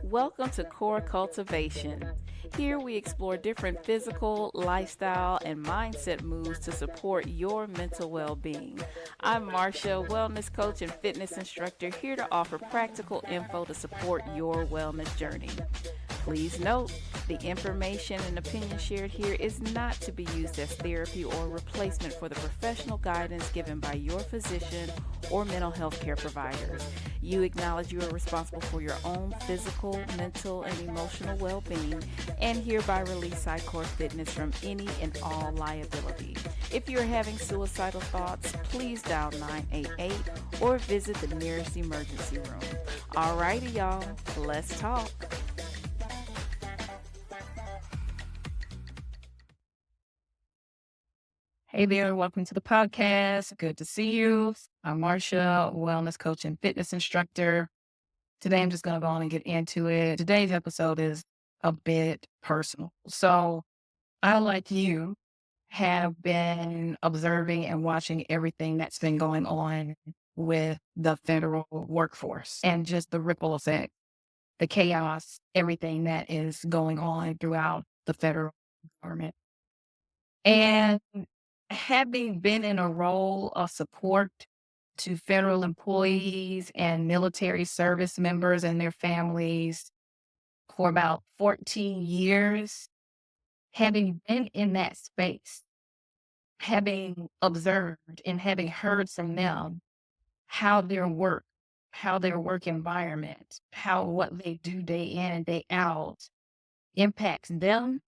Welcome to CORE Cultivation. Here we explore different physical, lifestyle, and mindset moves to support your mental well-being. I'm Marcia, wellness coach and fitness instructor, here to offer practical info to support your wellness journey. Please note, the information and opinion shared here is not to be used as therapy or replacement for the professional guidance given by your physician or mental health care providers. You acknowledge you are responsible for your own physical, mental, and emotional well-being, and hereby release CORE Fitness from any and all liability. If you are having suicidal thoughts, please dial 988 or visit the nearest emergency room. Alrighty, y'all, let's talk. Hey there, welcome to the podcast. Good to see you. I'm Marcia, wellness coach and fitness instructor. Today, I'm just going to go on and get into it. Today's episode is a bit personal. So I, like you, have been observing and watching everything that's been going on with the federal workforce and just the ripple effect, the chaos, everything that is going on throughout the federal government. And having been in a role of support to federal employees and military service members and their families for about 14 years, having been in that space, having observed and having heard from them how their work environment, how what they do day in and day out impacts them,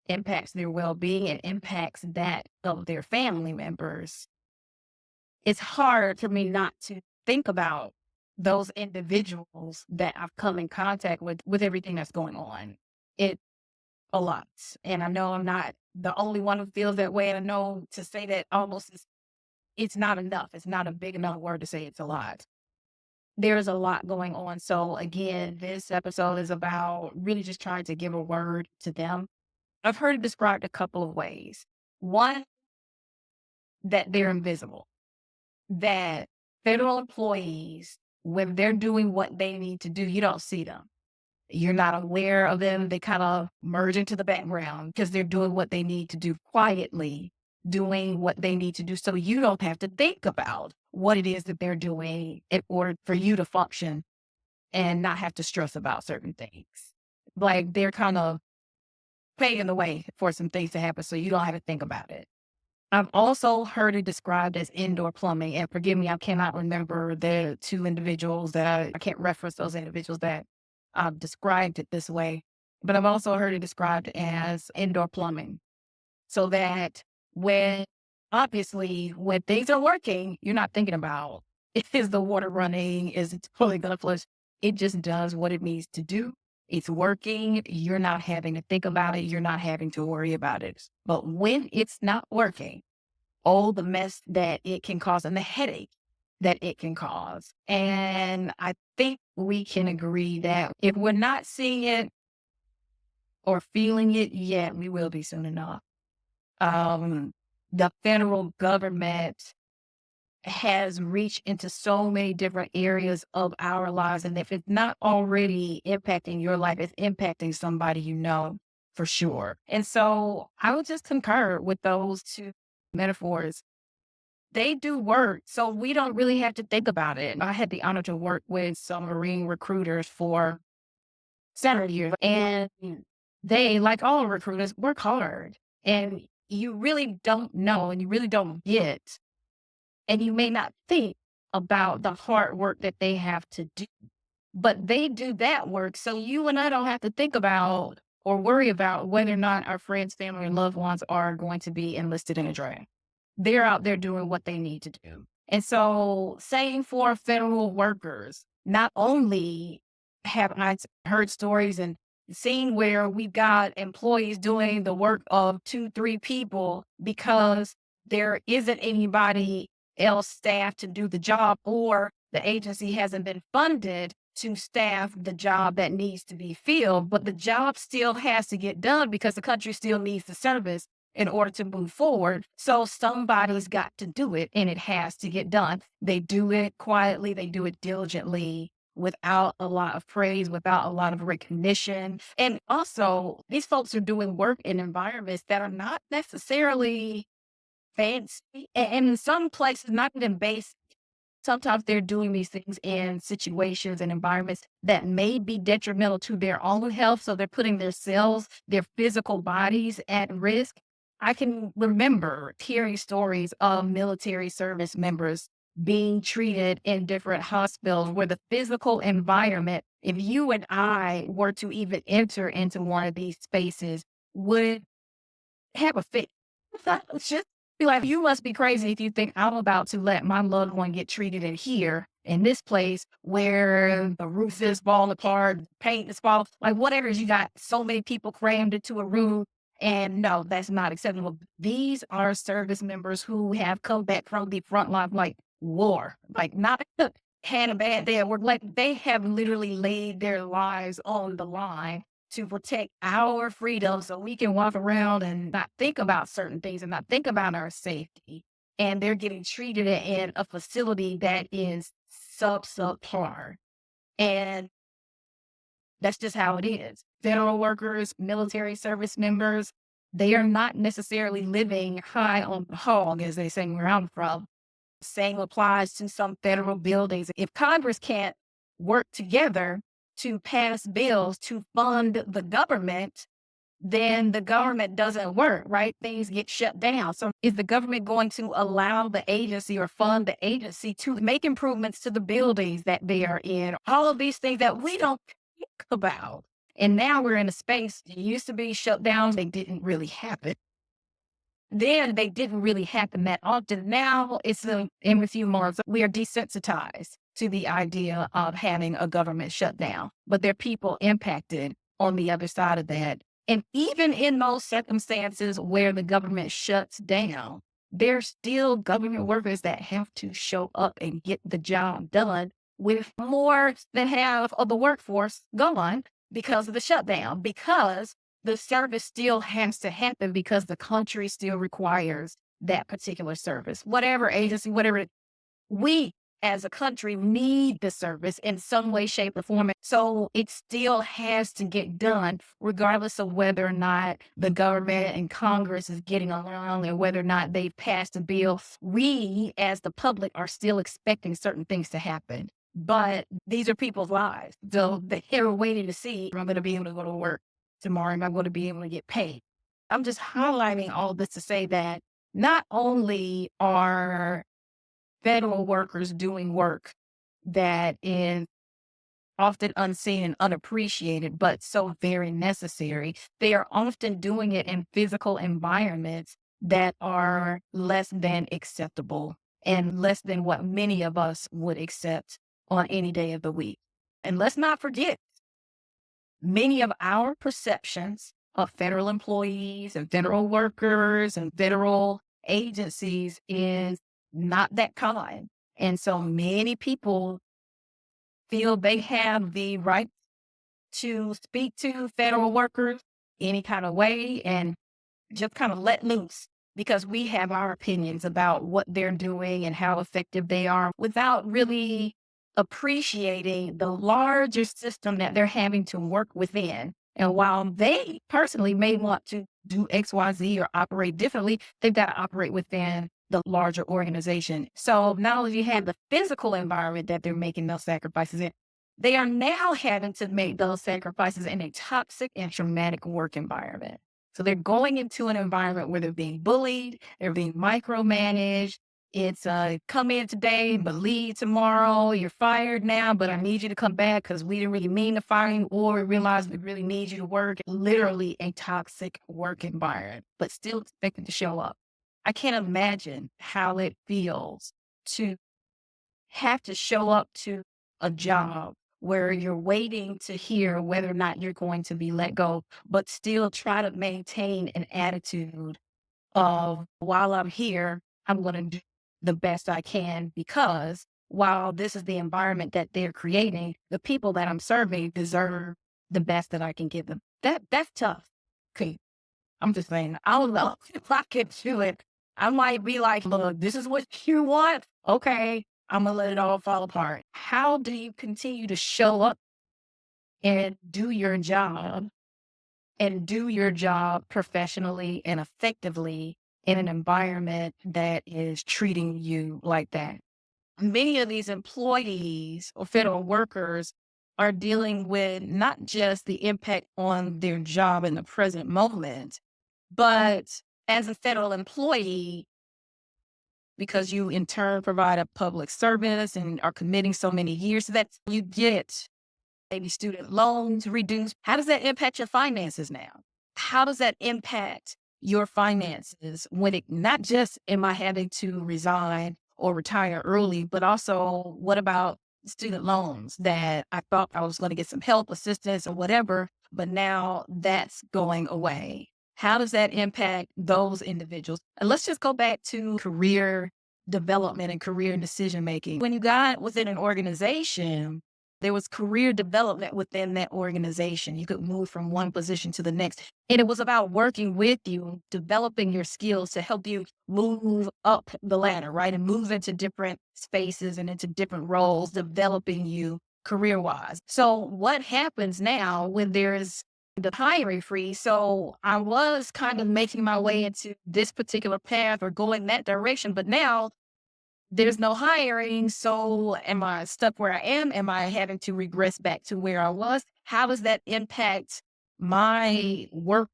impacts their well-being, and impacts that of their family members, it's hard for me not to think about those individuals that I've come in contact with everything that's going on. It's a lot. And I know I'm not the only one who feels that way. And I know to say that it's not enough. It's not a big enough word to say it's a lot. There's a lot going on. So again, this episode is about really just trying to give a word to them. I've heard it described a couple of ways. One, that they're invisible, that federal employees, when they're doing what they need to do, you don't see them. You're not aware of them. They kind of merge into the background because they're doing what they need to do quietly, doing what they need to do. So you don't have to think about what it is that they're doing in order for you to function and not have to stress about certain things. Like they're kind of paving the way for some things to happen so you don't have to think about it. I've also heard it described as indoor plumbing, and forgive me, I cannot remember the two individuals I can't reference those individuals that described it this way, but I've also heard it described as indoor plumbing. So that when things are working, you're not thinking about, is the water running? Is it totally going to flush? It just does what it needs to do. It's working. You're not having to think about it. You're not having to worry about it. But when it's not working, the mess that it can cause and the headache that it can cause. And I think we can agree that if we're not seeing it or feeling it yet, we will be soon enough. The federal government has reached into so many different areas of our lives. And if it's not already impacting your life, it's impacting somebody you know for sure. And so I would just concur with those two metaphors. They do work, so we don't really have to think about it. I had the honor to work with some Marine recruiters for several years, and they, like all recruiters, work hard. And you really don't know, and you really don't get, and you may not think about the hard work that they have to do, but they do that work. So you and I don't have to think about or worry about whether or not our friends, family, and loved ones are going to be enlisted in a draft. They're out there doing what they need to do. And so same for federal workers. Not only have I heard stories and seen where we've got employees doing the work of 2-3 people because there isn't anybody else staff to do the job, or the agency hasn't been funded to staff the job that needs to be filled, but the job still has to get done because the country still needs the service in order to move forward. So somebody's got to do it and it has to get done. They do it quietly. They do it diligently without a lot of praise, without a lot of recognition. And also, these folks are doing work in environments that are not necessarily fancy. And in some places, not even basic. Sometimes they're doing these things in situations and environments that may be detrimental to their own health. So they're putting themselves, their physical bodies at risk. I can remember hearing stories of military service members being treated in different hospitals where the physical environment, if you and I were to even enter into one of these spaces, would have a fit. It's just be like, you must be crazy if you think I'm about to let my loved one get treated in here, in this place where the roof is falling apart, paint is falling, like whatever it is, you got so many people crammed into a room. And no, that's not acceptable. These are service members who have come back from the front line, like war, like not had a bad day at work. Like they have literally laid their lives on the line to protect our freedom so we can walk around and not think about certain things and not think about our safety. And they're getting treated in a facility that is subpar. And that's just how it is. Federal workers, military service members, they are not necessarily living high on the hog, as they say where I'm from. Same applies to some federal buildings. If Congress can't work together to pass bills to fund the government, then the government doesn't work, right? Things get shut down. So is the government going to allow the agency or fund the agency to make improvements to the buildings that they are in? All of these things that we don't think about. And now we're in a space, it used to be shut down, they didn't really happen. Then they didn't really happen that often. Now it's in a few months, we are desensitized to the idea of having a government shutdown, but there are people impacted on the other side of that. And even in those circumstances where the government shuts down, there's still government workers that have to show up and get the job done, with more than half of the workforce gone because of the shutdown, because the service still has to happen, because the country still requires that particular service. Whatever agency, whatever, we as a country need the service in some way, shape, or form. So it still has to get done, regardless of whether or not the government and Congress is getting along and whether or not they've passed a bill. We, as the public, are still expecting certain things to happen. But these are people's lives. So they're waiting to see if I'm going to be able to go to work tomorrow. Am I going to be able to get paid? I'm just highlighting all this to say that not only are federal workers doing work that is often unseen and unappreciated, but so very necessary, they are often doing it in physical environments that are less than acceptable and less than what many of us would accept on any day of the week. And let's not forget, many of our perceptions of federal employees and federal workers and federal agencies is not that kind. And so many people feel they have the right to speak to federal workers any kind of way and just kind of let loose, because we have our opinions about what they're doing and how effective they are, without really appreciating the larger system that they're having to work within. And while they personally may want to do XYZ or operate differently, they've got to operate within the larger organization. So not only do you have the physical environment that they're making those sacrifices in, they are now having to make those sacrifices in a toxic and traumatic work environment. So they're going into an environment where they're being bullied, they're being micromanaged. It's come in today, but leave tomorrow. You're fired now, but I need you to come back because we didn't really mean to fire you, or we realize we really need you to work. Literally a toxic work environment, but still expected to show up. I can't imagine how it feels to have to show up to a job where you're waiting to hear whether or not you're going to be let go, but still try to maintain an attitude of, while I'm here, I'm going to do the best I can, because while this is the environment that they're creating, the people that I'm serving deserve the best that I can give them. That's tough. Okay. I'm just saying, I don't know if I can do it. I might be like, look, this is what you want. Okay, I'm going to let it all fall apart. How do you continue to show up and do your job professionally and effectively in an environment that is treating you like that? Many of these employees or federal workers are dealing with not just the impact on their job in the present moment, but as a federal employee, because you in turn provide a public service and are committing so many years so that you get maybe student loans reduced. How does that impact your finances now? How does that impact your finances when it not just am I having to resign or retire early, but also what about student loans that I thought I was going to get some help, assistance, or whatever, but now that's going away? How does that impact those individuals? And let's just go back to career development and career decision making. When you got within an organization, there was career development within that organization. You could move from one position to the next. And it was about working with you, developing your skills to help you move up the ladder, right? And move into different spaces and into different roles, developing you career-wise. So what happens now when there's the hiring freeze? So I was kind of making my way into this particular path or going that direction, but now there's no hiring. So am I stuck where I am? Am I having to regress back to where I was? How does that impact my work,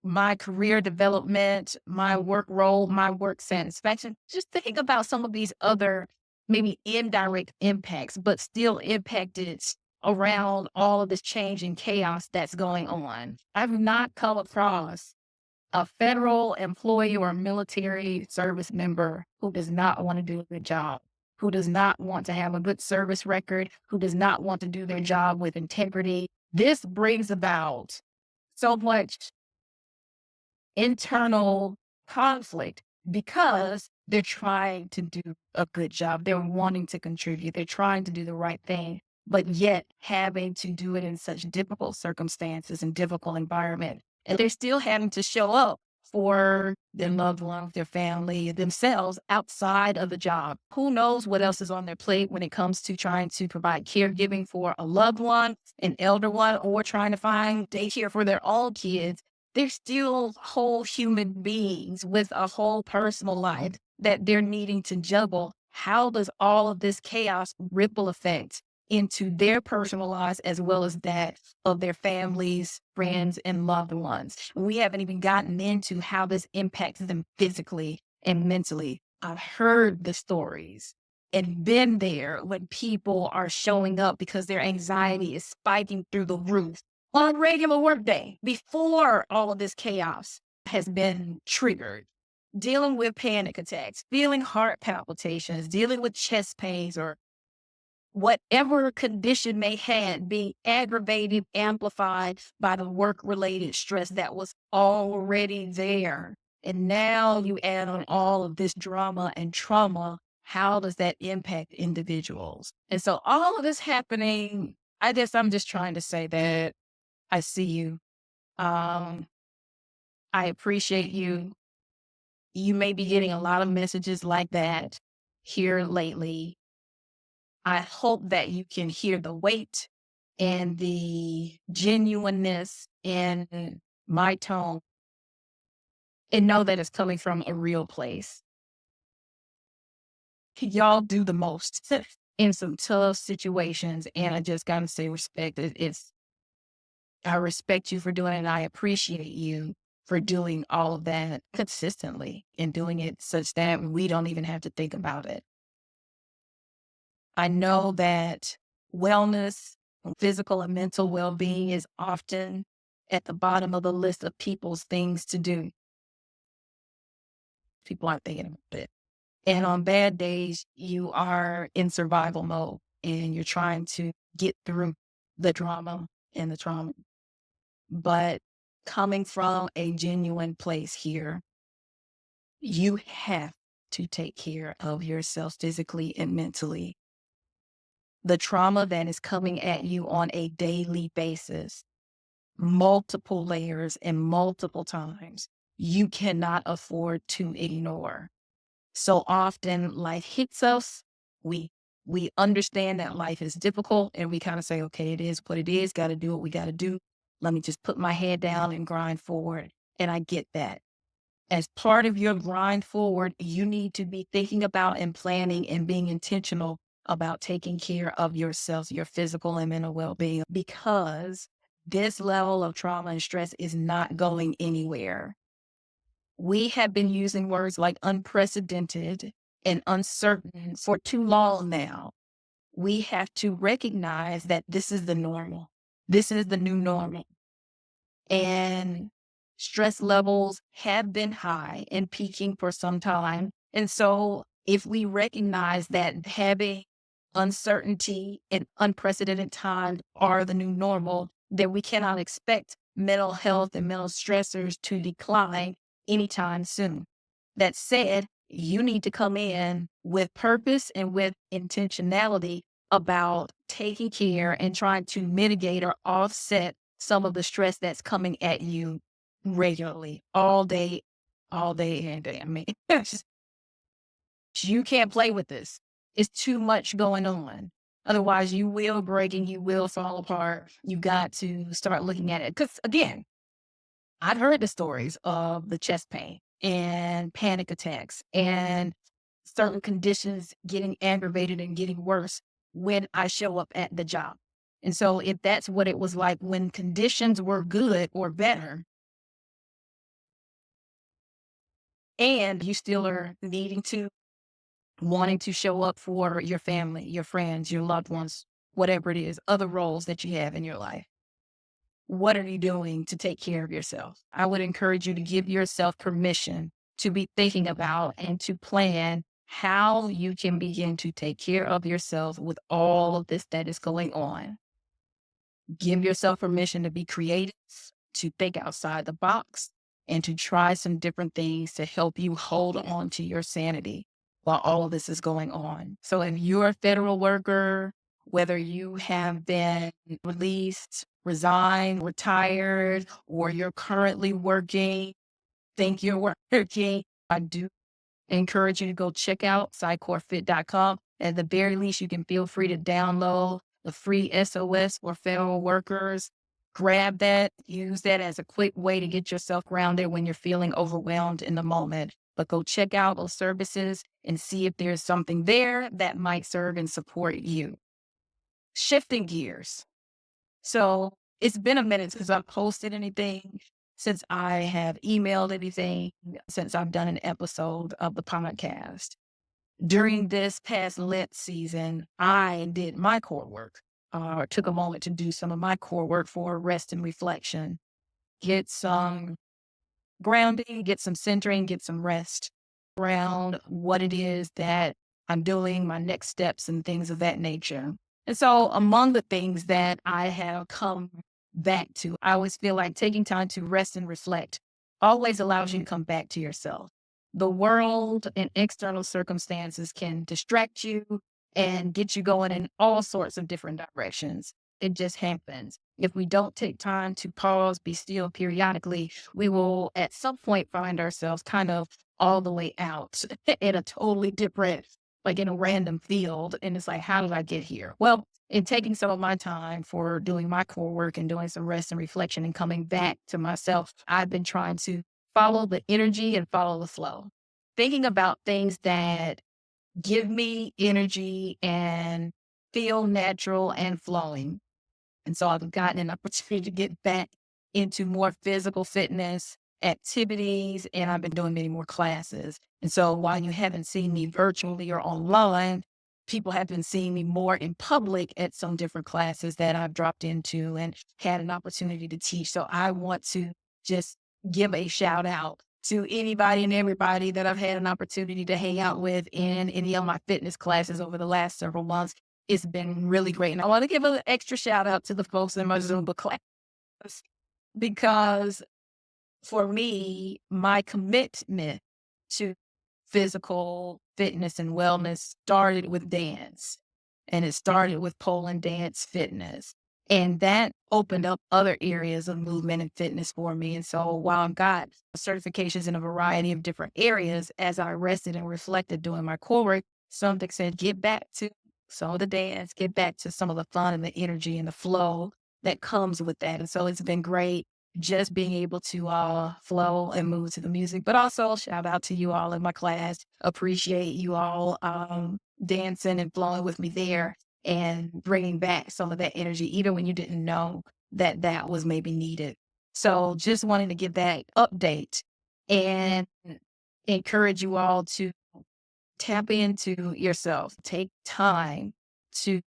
my career development, my work role, my work satisfaction? Just think about some of these other maybe indirect impacts, but still impacted around all of this change and chaos that's going on. I've not come across a federal employee or military service member who does not want to do a good job, who does not want to have a good service record, who does not want to do their job with integrity. This brings about so much internal conflict because they're trying to do a good job. They're wanting to contribute. They're trying to do the right thing, but yet having to do it in such difficult circumstances and difficult environment. And they're still having to show up for their loved ones, their family, themselves outside of the job. Who knows what else is on their plate when it comes to trying to provide caregiving for a loved one, an elder one, or trying to find daycare for their own kids. They're still whole human beings with a whole personal life that they're needing to juggle. How does all of this chaos ripple effect into their personal lives as well as that of their families, friends, and loved ones? We haven't even gotten into how this impacts them physically and mentally. I've heard the stories and been there when people are showing up because their anxiety is spiking through the roof on a regular workday before all of this chaos has been triggered. Dealing with panic attacks, feeling heart palpitations, dealing with chest pains, or whatever condition may have being aggravated, amplified by the work-related stress that was already there. And now you add on all of this drama and trauma. How does that impact individuals? And so all of this happening, I guess I'm just trying to say that I see you. I appreciate you. You may be getting a lot of messages like that here lately. I hope that you can hear the weight and the genuineness in my tone and know that it's coming from a real place. Y'all do the most in some tough situations. And I just got to say respect. I respect you for doing it. And I appreciate you for doing all of that consistently and doing it such that we don't even have to think about it. I know that wellness, physical and mental well-being is often at the bottom of the list of people's things to do. People aren't thinking about it. And on bad days, you are in survival mode and you're trying to get through the drama and the trauma. But coming from a genuine place here, you have to take care of yourself physically and mentally. The trauma that is coming at you on a daily basis, multiple layers and multiple times, you cannot afford to ignore. So often life hits us We we understand that life is difficult, and we kind of say, okay, it is what it is. Got to do what we got to do. Let me just put my head down and grind forward. And I get that. As part of your grind forward, you need to be thinking about and planning and being intentional about taking care of yourself, your physical and mental well-being, because this level of trauma and stress is not going anywhere. We have been using words like unprecedented and uncertain for too long now. We have to recognize that this is the normal. This is the new normal. And stress levels have been high and peaking for some time. And so if we recognize that having uncertainty and unprecedented times are the new normal, then we cannot expect mental health and mental stressors to decline anytime soon. That said, you need to come in with purpose and with intentionality about taking care and trying to mitigate or offset some of the stress that's coming at you regularly, all day, and day. I mean, you can't play with this. It's too much going on. Otherwise, you will break and you will fall apart. You got to start looking at it. Because again, I've heard the stories of the chest pain and panic attacks and certain conditions getting aggravated and getting worse when I show up at the job. And so if that's what it was like when conditions were good or better, and you still are wanting to show up for your family, your friends, your loved ones, whatever it is, other roles that you have in your life, what are you doing to take care of yourself? I would encourage you to give yourself permission to be thinking about and to plan how you can begin to take care of yourself with all of this that is going on. Give yourself permission to be creative, to think outside the box, and to try some different things to help you hold on to your sanity while all of this is going on. So if you're a federal worker, whether you have been released, resigned, retired, or you're currently working, think you're working, I do encourage you to go check out psychorefit.com. At the very least, you can feel free to download the free SOS for federal workers. Grab that, use that as a quick way to get yourself grounded when you're feeling overwhelmed in the moment. But go check out those services and see if there's something there that might serve and support you. Shifting gears. So it's been a minute since I've posted anything, since I have emailed anything, since I've done an episode of the podcast. During this past Lent season, I did my core work, took a moment to do some of my core work for rest and reflection, get some grounding, get some centering, get some rest around what it is that I'm doing, my next steps and things of that nature. And so among the things that I have come back to, I always feel like taking time to rest and reflect always allows you to come back to yourself. The world and external circumstances can distract you and get you going in all sorts of different directions. It just happens. If we don't take time to pause, be still periodically, we will at some point find ourselves kind of all the way out in a totally different, like in a random field. And it's like, how did I get here? Well, in taking some of my time for doing my core work and doing some rest and reflection and coming back to myself, I've been trying to follow the energy and follow the flow. Thinking about things that give me energy and feel natural and flowing. And so I've gotten an opportunity to get back into more physical fitness activities, and I've been doing many more classes. And so while you haven't seen me virtually or online, people have been seeing me more in public at some different classes that I've dropped into and had an opportunity to teach. So I want to just give a shout out to anybody and everybody that I've had an opportunity to hang out with in any of my fitness classes over the last several months. It's been really great. And I want to give an extra shout out to the folks in my Zumba class because for me, my commitment to physical fitness and wellness started with dance, and it started with pole and dance fitness. And that opened up other areas of movement and fitness for me. And so while I've got certifications in a variety of different areas, as I rested and reflected doing my core work, something said, get back to some of the dance, get back to some of the fun and the energy and the flow that comes with that. And so it's been great just being able to flow and move to the music, but also shout out to you all in my class. Appreciate you all dancing and flowing with me there and bringing back some of that energy, even when you didn't know that that was maybe needed. So just wanting to give that update and encourage you all to tap into yourself. Take time to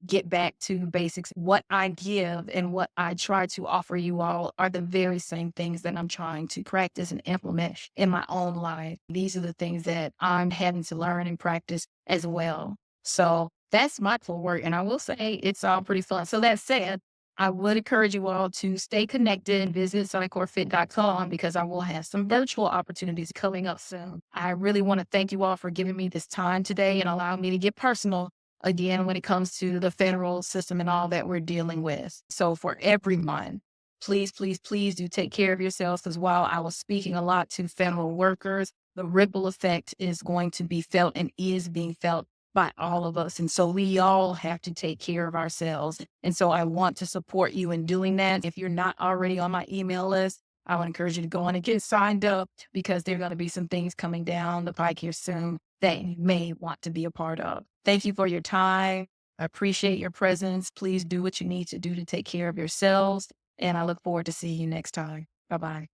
get back to basics. What I give and what I try to offer you all are the very same things that I'm trying to practice and implement in my own life. These are the things that I'm having to learn and practice as well. So that's my full work. And I will say it's all pretty fun. So that said, I would encourage you all to stay connected and visit soniccorefit.com because I will have some virtual opportunities coming up soon. I really want to thank you all for giving me this time today and allowing me to get personal again when it comes to the federal system and all that we're dealing with. So for everyone, please, please, please do take care of yourselves, because while I was speaking a lot to federal workers, the ripple effect is going to be felt and is being felt by all of us. And so we all have to take care of ourselves. And so I want to support you in doing that. If you're not already on my email list, I would encourage you to go on and get signed up, because there are going to be some things coming down the pike here soon that you may want to be a part of. Thank you for your time. I appreciate your presence. Please do what you need to do to take care of yourselves. And I look forward to seeing you next time. Bye-bye.